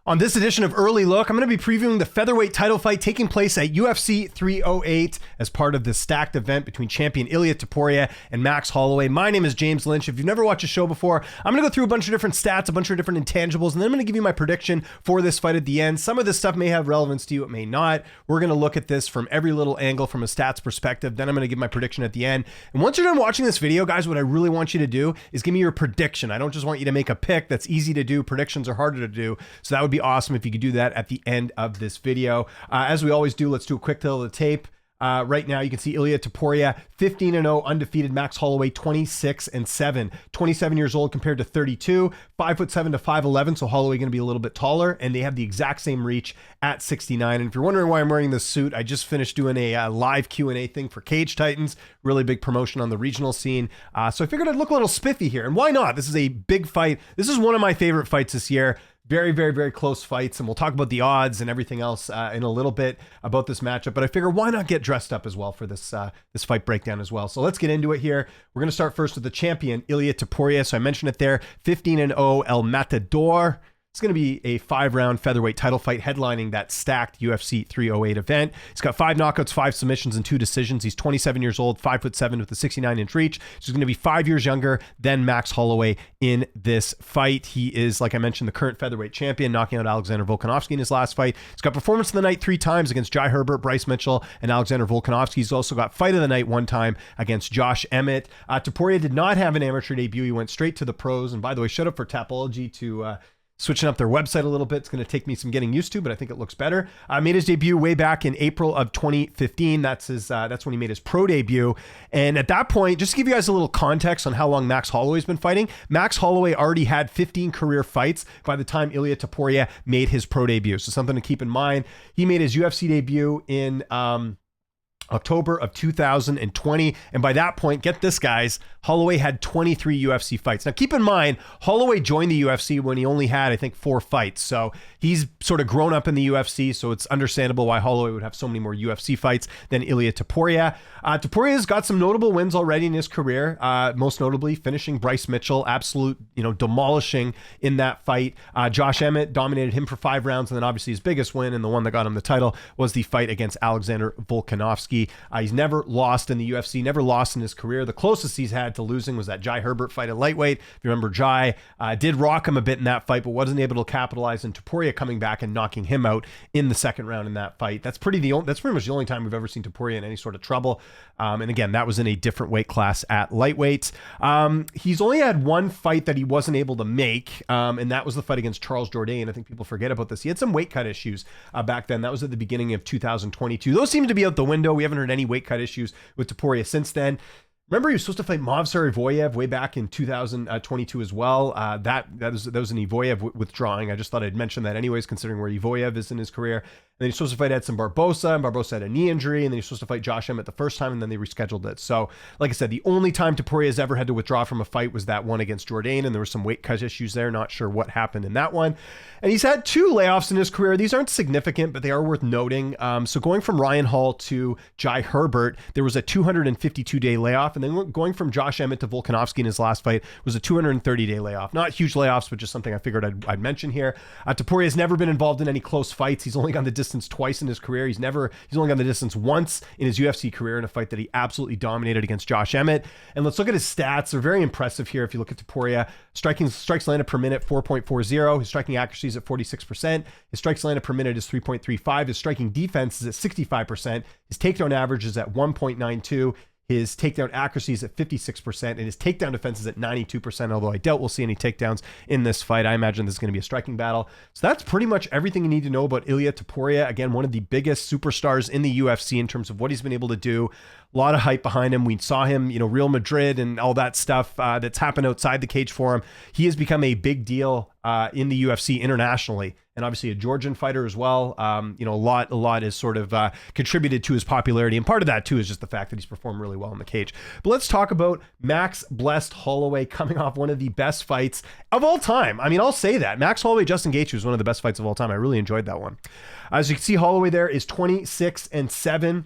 On this edition of Early Look, I'm going to be previewing the featherweight title fight taking place at UFC 308 as part of the stacked event between champion Ilia Topuria and Max Holloway. My name is James Lynch. If you've never watched a show before, I'm going to go through a bunch of different stats, a bunch of different intangibles, and then I'm going to give you my prediction for this fight at the end. Some of this stuff may have relevance to you, it may not. We're going to look at this from every little angle from a stats perspective. Then I'm going to give my prediction at the end. And once you're done watching this video, guys, what I really want you to do is give me your prediction. I don't just want you to make a pick. That's easy to do. Predictions are harder to do. So that would be awesome if you could do that at the end of this video. As we always do, let's do a quick tale of the tape. Right now, you can see Ilia Topuria, 15-0, undefeated. Max Holloway, 26-7. 27 years old compared to 32. 5'7" to 5'11", so Holloway going to be a little bit taller, and they have the exact same reach at 69. And if you're wondering why I'm wearing this suit, I just finished doing a live Q&A thing for Cage Titans, really big promotion on the regional scene. So I figured I'd look a little spiffy here, and why not? This is a big fight. This is one of my favorite fights this year. Very, very, very close fights, and we'll talk about the odds and everything else in a little bit about this matchup. But I figure why not get dressed up as well for this this fight breakdown as well. So let's get into it here. We're going to start first with the champion, Ilia Topuria. So I mentioned it there, 15-0 El Matador. It's going to be a 5-round featherweight title fight headlining that stacked UFC 308 event. He's got 5 knockouts, 5 submissions, and 2 decisions. He's 27 years old, 5'7" with a 69-inch reach. So he's going to be 5 years younger than Max Holloway in this fight. He is, like I mentioned, the current featherweight champion, knocking out Alexander Volkanovski in his last fight. He's got performance of the night 3 times against Jai Herbert, Bryce Mitchell, and Alexander Volkanovski. He's also got fight of the night 1 time against Josh Emmett. Topuria did not have an amateur debut. He went straight to the pros. And by the way, shout out for Tapology to switching up their website a little bit. It's going to take me some getting used to, but I think it looks better. Made his debut way back in April of 2015. That's when he made his pro debut. And at that point, just to give you guys a little context on how long Max Holloway's been fighting, Max Holloway already had 15 career fights by the time Ilia Topuria made his pro debut. So something to keep in mind. He made his UFC debut in October of 2020. And by that point, get this, guys, Holloway had 23 UFC fights. Now, keep in mind, Holloway joined the UFC when he only had, I think, 4 fights. So he's sort of grown up in the UFC. So it's understandable why Holloway would have so many more UFC fights than Ilia Topuria. Topuria's got some notable wins already in his career. Most notably, finishing Bryce Mitchell, absolute, demolishing in that fight. Josh Emmett dominated him for 5 rounds. And then obviously his biggest win, and the one that got him the title, was the fight against Alexander Volkanovski. He's never lost in the UFC, never lost in his career. The closest he's had to losing was that Jai Herbert fight at lightweight. If you remember, Jai did rock him a bit in that fight, but wasn't able to capitalize, and Topuria coming back and knocking him out in the second round in that fight. That's pretty much the only time we've ever seen Topuria in any sort of trouble. And again, that was in a different weight class at lightweight. He's only had 1 fight that he wasn't able to make, and that was the fight against Charles Jourdain. I think people forget about this. He had some weight cut issues back then. That was at the beginning of 2022. Those seem to be out the window. We haven't heard any weight cut issues with Topuria since then. Remember, he was supposed to fight Movsar Ivoyev way back in 2022 as well. That was an Ivoyev withdrawing. I just thought I'd mention that anyways, considering where Ivoyev is in his career. And then he's supposed to fight Edson Barbosa, and Barbosa had a knee injury, and then he's supposed to fight Josh Emmett the first time, and then they rescheduled it. So, like I said, the only time Topuria has ever had to withdraw from a fight was that one against Jourdain, and there were some weight cut issues there. Not sure what happened in that one. And he's had 2 layoffs in his career. These aren't significant, but they are worth noting. So going from Ryan Hall to Jai Herbert, there was a 252-day layoff, and then going from Josh Emmett to Volkanovski in his last fight was a 230-day layoff. Not huge layoffs, but just something I figured I'd mention here. Topuria has never been involved in any close fights. He's only gone the distance twice in his career. He's only gone the distance once in his UFC career in a fight that he absolutely dominated against Josh Emmett. And let's look at his stats. They're very impressive here. If you look at Topuria, strikes landed per minute, 4.40. His striking accuracy is at 46%. His strikes landed per minute is 3.35. His striking defense is at 65%. His takedown average is at 1.92. His takedown accuracy is at 56%, and his takedown defense is at 92%, although I doubt we'll see any takedowns in this fight. I imagine this is going to be a striking battle. So that's pretty much everything you need to know about Ilia Topuria. Again, one of the biggest superstars in the UFC in terms of what he's been able to do. A lot of hype behind him. We saw him, Real Madrid and all that stuff that's happened outside the cage for him. He has become a big deal in the UFC internationally, and obviously a Georgian fighter as well. A lot has sort of contributed to his popularity, and part of that too is just the fact that he's performed really well in the cage. But let's talk about Max Blessed Holloway coming off one of the best fights of all time. I mean, I'll say that. Max Holloway, Justin Gaethje was one of the best fights of all time. I really enjoyed that one. As you can see, Holloway there is 26-7.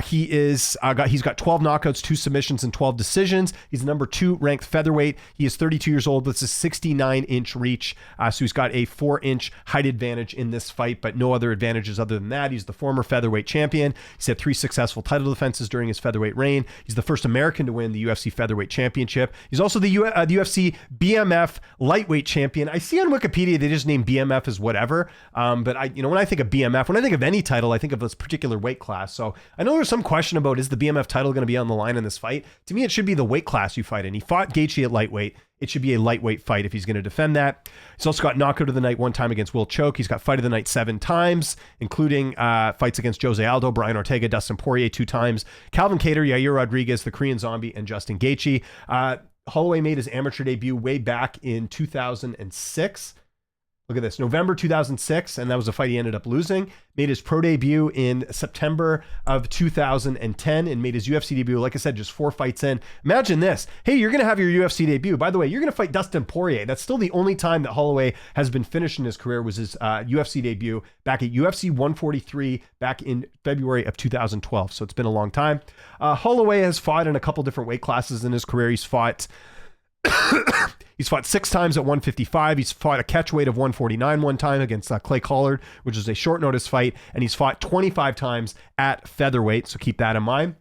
He's got 12 knockouts, 2 submissions, and 12 decisions. He's the number 2 ranked featherweight. He is 32 years old with a 69-inch reach. reach. So he's got a 4-inch height advantage in this fight, but no other advantages other than that. He's the former featherweight champion. He's had 3 successful title defenses during his featherweight reign. He's the first American to win the UFC featherweight championship. He's also the UFC BMF lightweight champion. I see on Wikipedia they just name BMF as whatever, but when I think of BMF, when I think of any title, I think of this particular weight class. So I know there's some question about, is the BMF title going to be on the line in this fight? To me, it should be the weight class you fight in. He fought Gaethje at lightweight. It should be a lightweight fight if he's going to defend that. He's also got knockout of the night 1 time against Will Choke. He's got fight of the night 7 times, including fights against Jose Aldo, Brian Ortega, Dustin Poirier 2 times, Calvin Kattar, Yair Rodriguez, the Korean Zombie, and Justin Gaethje. Holloway made his amateur debut way back in 2006. Look at this, November 2006, and that was a fight he ended up losing. Made his pro debut in September of 2010 and made his UFC debut, like I said, just 4 fights in. Imagine this. Hey, you're going to have your UFC debut. By the way, you're going to fight Dustin Poirier. That's still the only time that Holloway has been finished in his career was his UFC debut back at UFC 143 back in February of 2012. So it's been a long time. Holloway has fought in a couple different weight classes in his career. He's fought 6 times at 155. He's fought a catch weight of 149 one time against Clay Collard, which is a short notice fight. And he's fought 25 times at featherweight. So keep that in mind.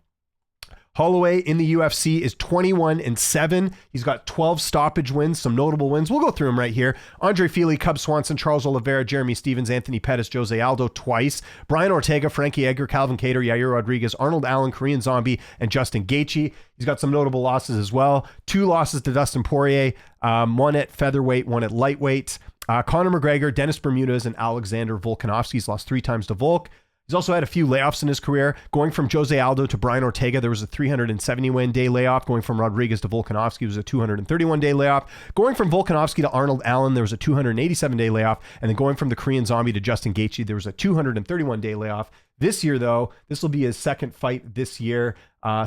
Holloway in the UFC is 21-7. He's got 12 stoppage wins, some notable wins. We'll go through them right here. Andre Fili, Cub Swanson, Charles Oliveira, Jeremy Stevens, Anthony Pettis, Jose Aldo twice. Brian Ortega, Frankie Edgar, Calvin Kattar, Yair Rodriguez, Arnold Allen, Korean Zombie, and Justin Gaethje. He's got some notable losses as well. 2 losses to Dustin Poirier, 1 at featherweight, 1 at lightweight. Conor McGregor, Dennis Bermudez, and Alexander Volkanovski. He's lost 3 times to Volk. He's also had a few layoffs in his career. Going from Jose Aldo to Brian Ortega, there was a 371-day layoff. Going from Rodriguez to Volkanovski was a 231-day layoff. Going from Volkanovski to Arnold Allen, there was a 287-day layoff. And then going from the Korean Zombie to Justin Gaethje, there was a 231-day layoff. This year, though, this will be his second fight this year.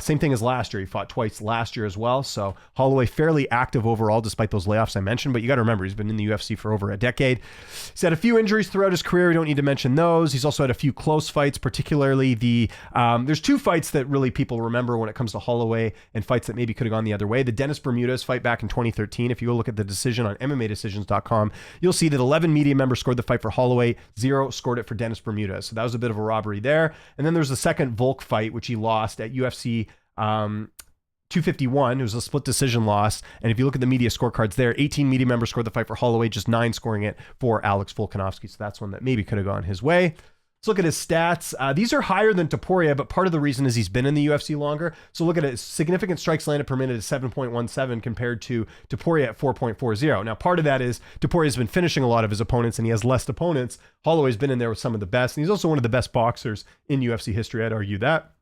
Same thing as last year. He fought twice last year as well. So Holloway fairly active overall, despite those layoffs I mentioned. But you got to remember, he's been in the UFC for over a decade. He's had a few injuries throughout his career. We don't need to mention those. He's also had a few close fights, particularly there's 2 fights that really people remember when it comes to Holloway and fights that maybe could have gone the other way. The Dennis Bermudez fight back in 2013. If you go look at the decision on MMAdecisions.com, you'll see that 11 media members scored the fight for Holloway, 0 scored it for Dennis Bermudez. So that was a bit of a robbery there. And then there's the second Volk fight, which he lost at UFC 251. It was a split decision loss. And if you look at the media scorecards there, 18 media members scored the fight for Holloway, just 9 scoring it for Alex Volkanovski. So that's one that maybe could have gone his way. Let's look at his stats. These are higher than Topuria, but part of the reason is he's been in the UFC longer. So look at it. Significant strikes landed per minute is 7.17 compared to Topuria at 4.40. Now, part of that is Topuria's been finishing a lot of his opponents and he has less opponents. Holloway's been in there with some of the best. And he's also one of the best boxers in UFC history. I'd argue that.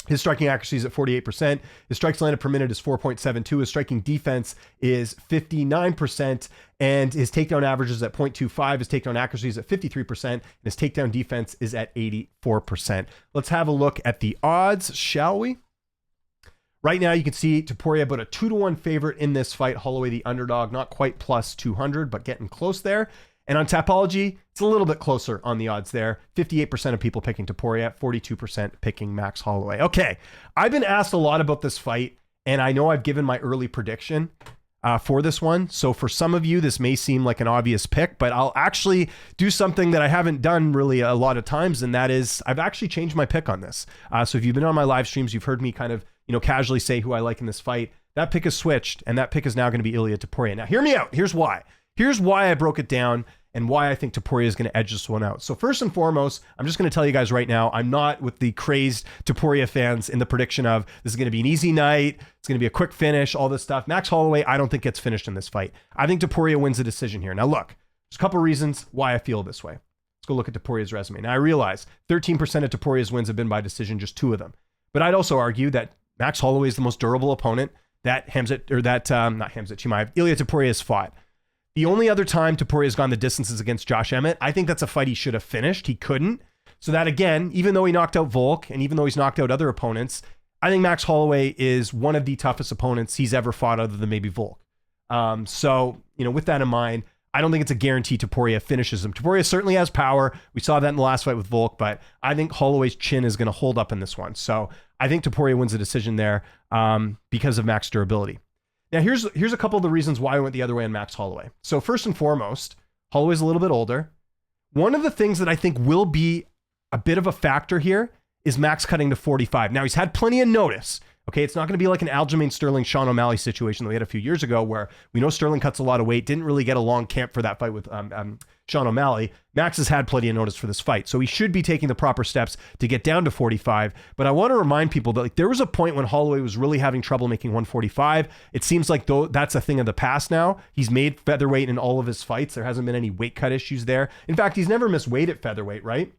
His striking accuracy is at 48%. His strikes landed per minute is 4.72. His striking defense is 59%. And his takedown average is at 0.25. His takedown accuracy is at 53%. And his takedown defense is at 84%. Let's have a look at the odds, shall we? Right now, you can see Topuria about a 2-1 favorite in this fight. Holloway, the underdog, not quite plus 200, but getting close there. And on Tapology, it's a little bit closer on the odds there. 58% of people picking Topuria, 42% picking Max Holloway. Okay, I've been asked a lot about this fight, and I know I've given my early prediction for this one. So for some of you, this may seem like an obvious pick, but I'll actually do something that I haven't done really a lot of times, and that is I've actually changed my pick on this. So if you've been on my live streams, you've heard me kind of casually say who I like in this fight. That pick is switched, and that pick is now going to be Ilia Topuria. Now, hear me out. Here's why. Here's why I broke it down and why I think Topuria is going to edge this one out. So first and foremost, I'm just going to tell you guys right now, I'm not with the crazed Topuria fans in the prediction of this is going to be an easy night, it's going to be a quick finish, all this stuff. Max Holloway, I don't think gets finished in this fight. I think Topuria wins the decision here. Now look, there's a couple reasons why I feel this way. Let's go look at Topuria's resume. Now I realize 13% of Topuria's wins have been by decision, just 2 of them. But I'd also argue that Max Holloway is the most durable opponent that Ilia Topuria has fought. The only other time Topuria has gone the distances against Josh Emmett, I think that's a fight he should have finished. He couldn't. So that again, even though he knocked out Volk and even though he's knocked out other opponents, I think Max Holloway is one of the toughest opponents he's ever fought other than maybe Volk. So, with that in mind, I don't think it's a guarantee Topuria finishes him. Topuria certainly has power. We saw that in the last fight with Volk, but I think Holloway's chin is going to hold up in this one. So I think Topuria wins the decision there because of Max's durability. Now, here's a couple of the reasons why I went the other way on Max Holloway. So first and foremost, Holloway's a little bit older. One of the things that I think will be a bit of a factor here is Max cutting to 45. Now, he's had plenty of notice. Okay, it's not going to be like an Aljamain Sterling, Sean O'Malley situation that we had a few years ago where we know Sterling cuts a lot of weight, didn't really get a long camp for that fight with Sean O'Malley. Max has had plenty of notice for this fight, so he should be taking the proper steps to get down to 45. But I want to remind people that there was a point when Holloway was really having trouble making 145. It seems like that's a thing of the past now. He's made featherweight in all of his fights. There hasn't been any weight cut issues there. In fact, he's never missed weight at featherweight, right?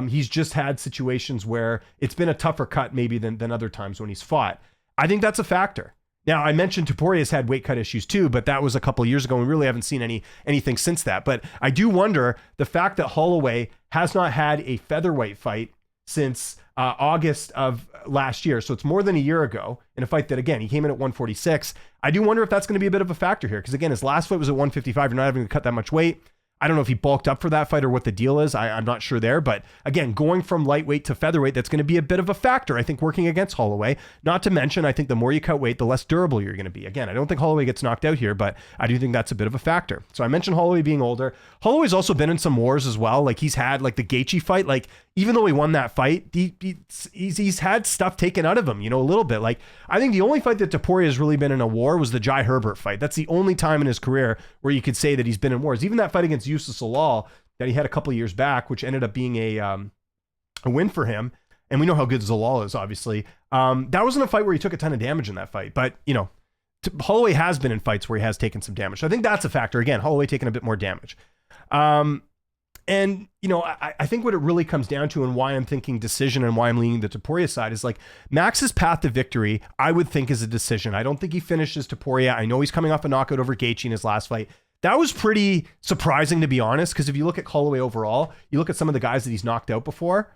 He's just had situations where it's been a tougher cut maybe than other times when he's fought. I think that's a factor. Now, I mentioned Topuria's had weight cut issues too, but that was a couple of years ago. And we really haven't seen anything since that. But I do wonder the fact that Holloway has not had a featherweight fight since August of last year. So it's more than a year ago in a fight that, again, he came in at 146. I do wonder if that's going to be a bit of a factor here. Because again, his last fight was at 155. You're not having to cut that much weight. I don't know if he bulked up for that fight or what the deal is. I'm not sure there. But again, going from lightweight to featherweight, that's going to be a bit of a factor, I think, working against Holloway. Not to mention, I think the more you cut weight, the less durable you're going to be. Again, I don't think Holloway gets knocked out here, but I do think that's a bit of a factor. So I mentioned Holloway being older. Holloway's also been in some wars as well. Like he's had like the Gaethje fight. Like even though he won that fight, he's had stuff taken out of him, a little bit. Like I think the only fight that Topuria has really been in a war was the Jai Herbert fight. That's the only time in his career where you could say that he's been in wars. Even that fight against Yusuf Salal that he had a couple of years back, which ended up being a win for him. And we know how good Zalal is, obviously. That wasn't a fight where he took a ton of damage in that fight. But, Holloway has been in fights where he has taken some damage. So I think that's a factor. Again, Holloway taking a bit more damage. I think what it really comes down to and why I'm thinking decision and why I'm leaning the Topuria side is like Max's path to victory, I would think is a decision. I don't think he finishes Topuria. I know he's coming off a knockout over Gaethje in his last fight. That was pretty surprising, to be honest, because if you look at Holloway overall, you look at some of the guys that he's knocked out before.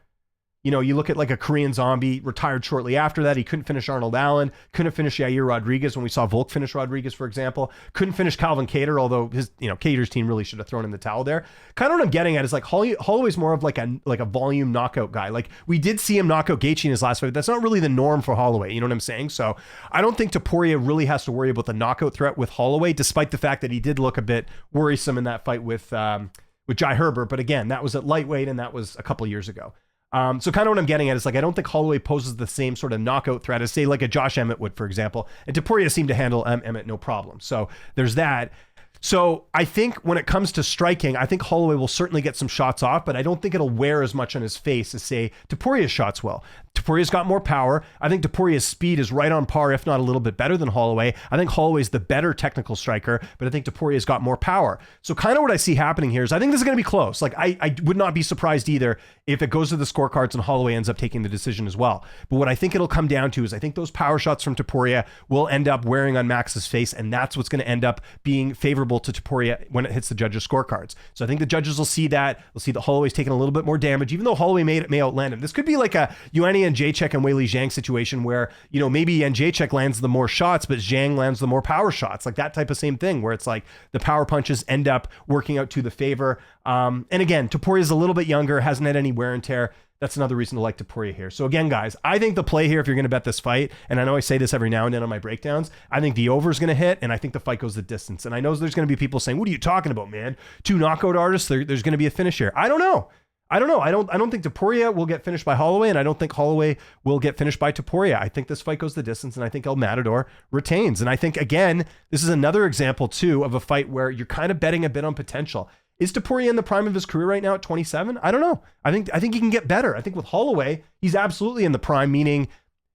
You look at like a Korean Zombie, retired shortly after that. He couldn't finish Arnold Allen, couldn't finish Yair Rodriguez when we saw Volk finish Rodriguez, for example. Couldn't finish Calvin Kattar, although his, Kattar's team really should have thrown in the towel there. Kind of what I'm getting at is like Holloway's more of like a volume knockout guy. Like we did see him knock out Gaethje in his last fight, but that's not really the norm for Holloway. You know what I'm saying? So I don't think Topuria really has to worry about the knockout threat with Holloway, despite the fact that he did look a bit worrisome in that fight with Jai Herbert. But again, that was at lightweight and that was a couple years ago. So kind of what I'm getting at is like, I don't think Holloway poses the same sort of knockout threat as say like a Josh Emmett would, for example, and Topuria seemed to handle Emmett no problem. So there's that. So I think when it comes to striking, I think Holloway will certainly get some shots off, but I don't think it'll wear as much on his face as say Topuria's shots will. Topuria's got more power. I think Topuria's speed is right on par, if not a little bit better than Holloway. I think Holloway's the better technical striker, but I think Topuria's got more power. So kind of what I see happening here is I think this is going to be close. Like I would not be surprised either if it goes to the scorecards and Holloway ends up taking the decision as well. But what I think it'll come down to is I think those power shots from Topuria will end up wearing on Max's face, and that's what's going to end up being favorable to Topuria when it hits the judges' scorecards. So I think the judges will see that. They'll see that Holloway's taking a little bit more damage, even though Holloway may outland him. This could be like a Joanna and Jacek and Weili Zhang situation where, maybe Jacek lands the more shots, but Zhang lands the more power shots. Like that type of same thing where it's like the power punches end up working out to the favor. And again, Topuria's a little bit younger, hasn't had any wear and tear. That's another reason to like Topuria here. So again, guys, I think the play here, if you're going to bet this fight, and I know I say this every now and then on my breakdowns, I think the over is going to hit, and I think the fight goes the distance. And I know there's going to be people saying, what are you talking about, man? Two knockout artists, there's going to be a finish here. I don't know. I don't think Topuria will get finished by Holloway, and I don't think Holloway will get finished by Topuria. I think this fight goes the distance, and I think El Matador retains. And I think, again, this is another example, too, of a fight where you're kind of betting a bit on potential. Is Topuria in the prime of his career right now at 27? I don't know. I think he can get better. I think with Holloway, he's absolutely in the prime, meaning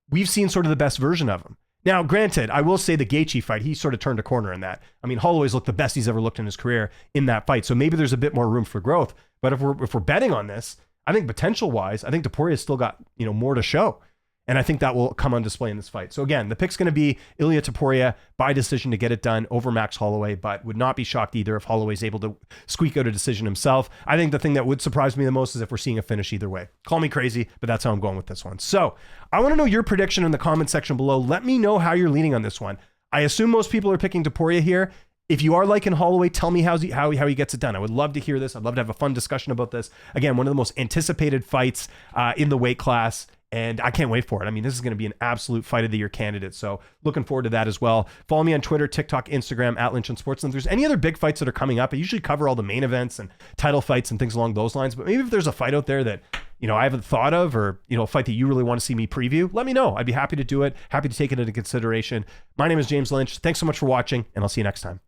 we've seen sort of the best version of him. Now, granted, I will say the Gaethje fight, he sort of turned a corner in that. I mean, Holloway's looked the best he's ever looked in his career in that fight. So maybe there's a bit more room for growth. But if we're betting on this, I think potential-wise, I think Topuria's still got, more to show. And I think that will come on display in this fight. So again, the pick's going to be Ilia Topuria by decision to get it done over Max Holloway, but would not be shocked either if Holloway's able to squeak out a decision himself. I think the thing that would surprise me the most is if we're seeing a finish either way. Call me crazy, but that's how I'm going with this one. So I want to know your prediction in the comment section below. Let me know how you're leaning on this one. I assume most people are picking Topuria here. If you are liking Holloway, tell me how he gets it done. I would love to hear this. I'd love to have a fun discussion about this. Again, one of the most anticipated fights in the weight class. And I can't wait for it. I mean, this is going to be an absolute fight of the year candidate. So looking forward to that as well. Follow me on Twitter, TikTok, Instagram, at Lynch and Sports. And if there's any other big fights that are coming up, I usually cover all the main events and title fights and things along those lines. But maybe if there's a fight out there that, I haven't thought of, or, a fight that you really want to see me preview, let me know. I'd be happy to do it. Happy to take it into consideration. My name is James Lynch. Thanks so much for watching, and I'll see you next time.